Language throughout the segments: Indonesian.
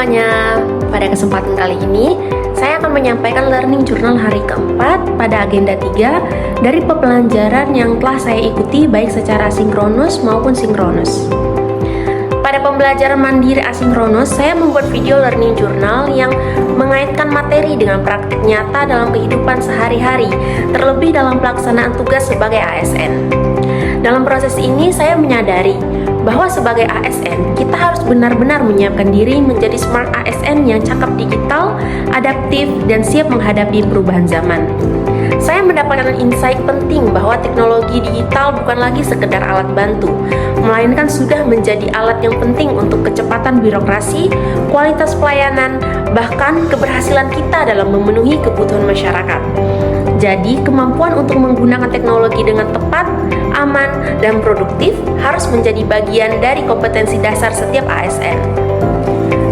semuanya, pada kesempatan kali ini saya akan menyampaikan learning journal hari keempat pada agenda 3 dari pembelajaran yang telah saya ikuti baik secara sinkronus maupun sinkronus. Pada pembelajaran mandiri asinkronus, saya membuat video learning journal yang mengaitkan materi dengan praktik nyata dalam kehidupan sehari-hari, terlebih dalam pelaksanaan tugas sebagai ASN. Dalam proses ini, saya menyadari bahwa sebagai ASN, kita harus benar-benar menyiapkan diri menjadi smart ASN yang cakap digital, adaptif, dan siap menghadapi perubahan zaman. Saya mendapatkan insight penting bahwa teknologi digital bukan lagi sekedar alat bantu, melainkan sudah menjadi alat yang penting untuk kecepatan birokrasi, kualitas pelayanan, bahkan keberhasilan kita dalam memenuhi kebutuhan masyarakat. Jadi, kemampuan untuk menggunakan teknologi dengan tepat, aman, dan produktif harus menjadi bagian dari kompetensi dasar setiap ASN.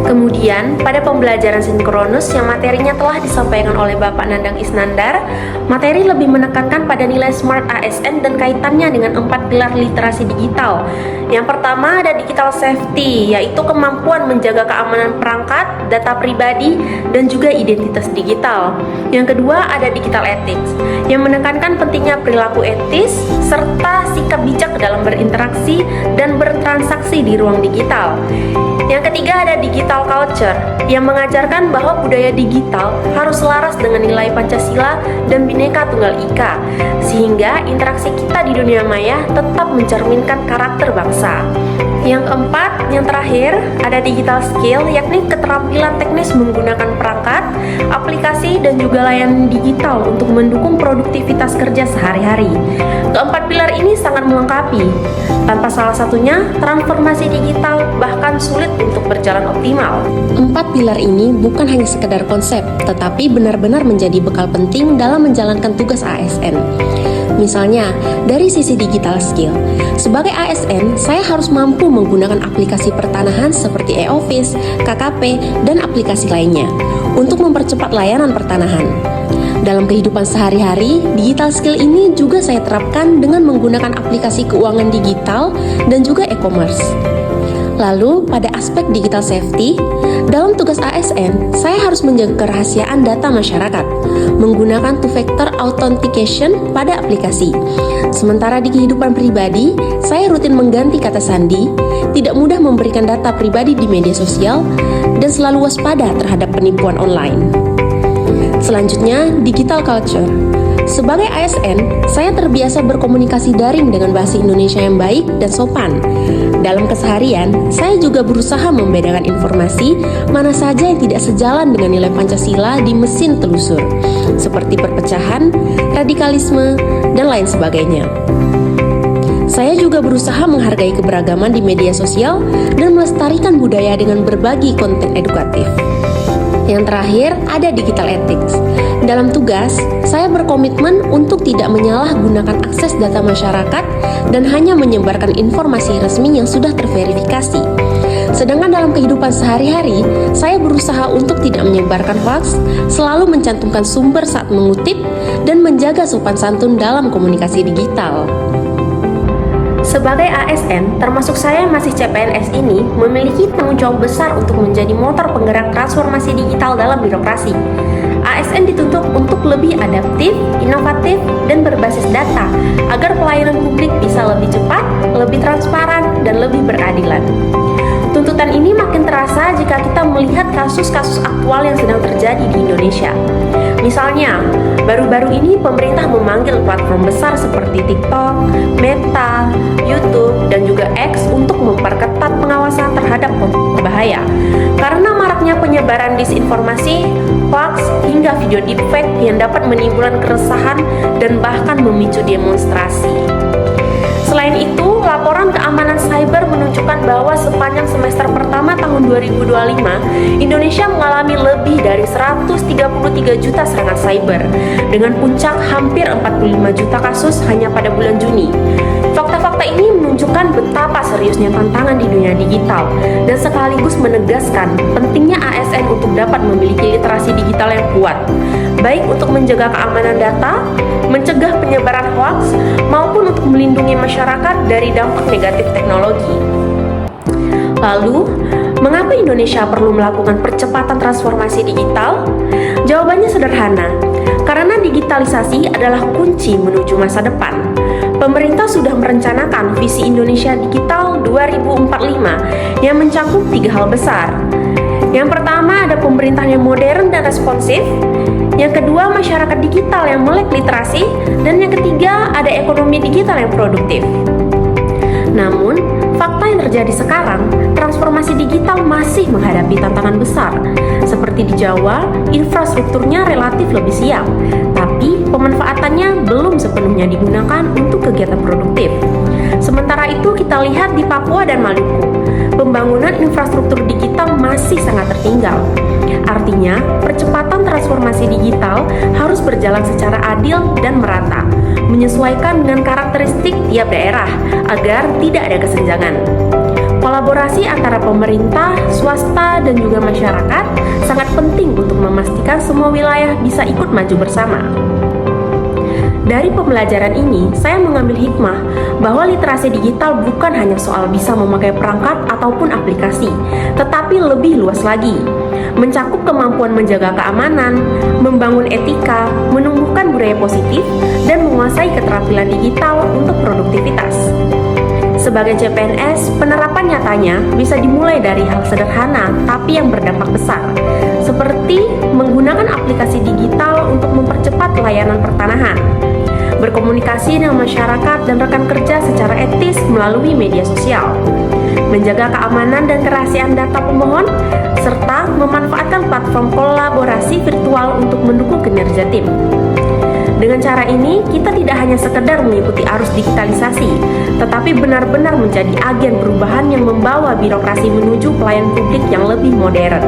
Kemudian, pada pembelajaran sinkronus yang materinya telah disampaikan oleh Bapak Nandang Isnandar, materi lebih menekankan pada nilai smart ASN dan kaitannya dengan 4 pilar literasi digital. Yang pertama ada digital safety, yaitu kemampuan menjaga keamanan perangkat, data pribadi, dan juga identitas digital. Yang kedua ada digital ethics, yang menekankan pentingnya perilaku etis, serta sikap bijak dalam berinteraksi dan bertransaksi di ruang digital. Yang ketiga ada digital culture, yang mengajarkan bahwa budaya digital harus selaras dengan nilai Pancasila dan Bhinneka Tunggal Ika, sehingga interaksi kita di dunia maya tetap mencerminkan karakter bangsa. Yang keempat, yang terakhir, ada digital skill, yakni keterampilan teknis menggunakan perangkat, aplikasi, dan juga layanan digital untuk mendukung produktivitas kerja sehari-hari. Keempat pilar ini sangat melengkapi. Tanpa salah satunya, transformasi digital bahkan sulit untuk berjalan optimal. 4 pilar ini bukan hanya sekedar konsep, tetapi benar-benar menjadi bekal penting dalam menjalankan tugas ASN. Misalnya, dari sisi digital skill, sebagai ASN, saya harus mampu menggunakan aplikasi pertanahan seperti e-office, KKP, dan aplikasi lainnya untuk mempercepat layanan pertanahan. Dalam kehidupan sehari-hari, digital skill ini juga saya terapkan dengan menggunakan aplikasi keuangan digital dan juga e-commerce. Lalu, pada aspek digital safety, dalam tugas ASN, saya harus menjaga kerahasiaan data masyarakat, menggunakan two-factor authentication pada aplikasi. Sementara di kehidupan pribadi, saya rutin mengganti kata sandi, tidak mudah memberikan data pribadi di media sosial, dan selalu waspada terhadap penipuan online. Selanjutnya, digital culture. Sebagai ASN, saya terbiasa berkomunikasi daring dengan bahasa Indonesia yang baik dan sopan. Dalam keseharian, saya juga berusaha membedakan informasi mana saja yang tidak sejalan dengan nilai Pancasila di mesin telusur, seperti perpecahan, radikalisme, dan lain sebagainya. Saya juga berusaha menghargai keberagaman di media sosial dan melestarikan budaya dengan berbagi konten edukatif. Yang terakhir, ada digital ethics. Dalam tugas, saya berkomitmen untuk tidak menyalahgunakan akses data masyarakat dan hanya menyebarkan informasi resmi yang sudah terverifikasi. Sedangkan dalam kehidupan sehari-hari, saya berusaha untuk tidak menyebarkan hoax, selalu mencantumkan sumber saat mengutip, dan menjaga sopan santun dalam komunikasi digital. Sebagai ASN, termasuk saya yang masih CPNS ini, memiliki tanggung jawab besar untuk menjadi motor penggerak transformasi digital dalam birokrasi. ASN dituntut untuk lebih adaptif, inovatif, dan berbasis data, agar pelayanan publik bisa lebih cepat, lebih transparan, dan lebih berkeadilan. Tuntutan ini makin terasa jika kita melihat kasus-kasus aktual yang sedang terjadi di Indonesia. Misalnya, baru-baru ini pemerintah memanggil platform besar seperti TikTok, Meta, YouTube, dan juga X untuk memperketat pengawasan terhadap konten berbahaya. Karena maraknya penyebaran disinformasi, hoax, hingga video deepfake yang dapat menimbulkan keresahan dan bahkan memicu demonstrasi. Selain itu, laporan keamanan cyber menunjukkan bahwa sepanjang semester pertama tahun 2025, Indonesia mengalami lebih dari 133 juta serangan cyber, dengan puncak hampir 45 juta kasus hanya pada bulan Juni. Fakta-fakta ini menunjukkan betapa seriusnya tantangan di dunia digital, dan sekaligus menegaskan pentingnya ASN untuk dapat memiliki literasi digital yang kuat, baik untuk menjaga keamanan data, mencegah penyebaran hoaks, maupun untuk melindungi masyarakat dari dampak negatif teknologi. Lalu, Mengapa Indonesia perlu melakukan percepatan transformasi digital? Jawabannya sederhana, karena digitalisasi adalah kunci menuju masa depan. Pemerintah sudah merencanakan visi Indonesia Digital 2045 yang mencakup 3 hal besar. Yang pertama ada pemerintahan yang modern dan responsif. Yang kedua, masyarakat digital yang melek literasi. Dan yang ketiga, ada ekonomi digital yang produktif. Namun, fakta yang terjadi sekarang, transformasi digital masih menghadapi tantangan besar. Seperti di Jawa, infrastrukturnya relatif lebih siap, tapi pemanfaatannya belum sepenuhnya digunakan untuk kegiatan produktif. Sementara itu, kita lihat di Papua dan Maluku, pembangunan infrastruktur digital masih sangat tertinggal. Artinya, percepatan transformasi digital harus berjalan secara adil dan merata, menyesuaikan dengan karakteristik tiap daerah agar tidak ada kesenjangan. Kolaborasi antara pemerintah, swasta, dan juga masyarakat sangat penting untuk memastikan semua wilayah bisa ikut maju bersama. Dari pembelajaran ini, saya mengambil hikmah bahwa literasi digital bukan hanya soal bisa memakai perangkat ataupun aplikasi, tetapi lebih luas lagi, mencakup kemampuan menjaga keamanan, membangun etika, menumbuhkan budaya positif, dan menguasai keterampilan digital untuk produktivitas. Sebagai CPNS, penerapan nyatanya bisa dimulai dari hal sederhana tapi yang berdampak besar, seperti menggunakan aplikasi digital untuk mempercepat layanan pertanahan, berkomunikasi dengan masyarakat dan rekan kerja secara etis melalui media sosial, menjaga keamanan dan kerahasiaan data pemohon, serta memanfaatkan platform kolaborasi virtual untuk mendukung kinerja tim. Dengan cara ini, kita tidak hanya sekedar mengikuti arus digitalisasi, tetapi benar-benar menjadi agen perubahan yang membawa birokrasi menuju pelayanan publik yang lebih modern.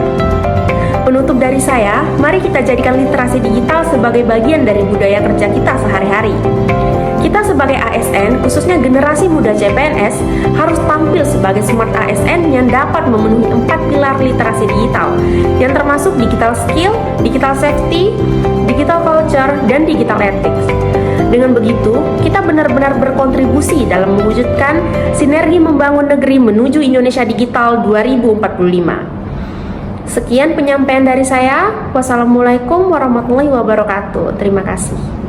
Penutup dari saya, mari kita jadikan literasi digital sebagai bagian dari budaya kerja kita sehari-hari. Kita sebagai ASN, khususnya generasi muda CPNS, harus tampil sebagai smart ASN yang dapat memenuhi 4 pilar literasi digital, yang termasuk digital skill, digital safety, digital culture, dan digital ethics. Dengan begitu, kita benar-benar berkontribusi dalam mewujudkan sinergi membangun negeri menuju Indonesia Digital 2045. Sekian penyampaian dari saya. Wassalamualaikum warahmatullahi wabarakatuh. Terima kasih.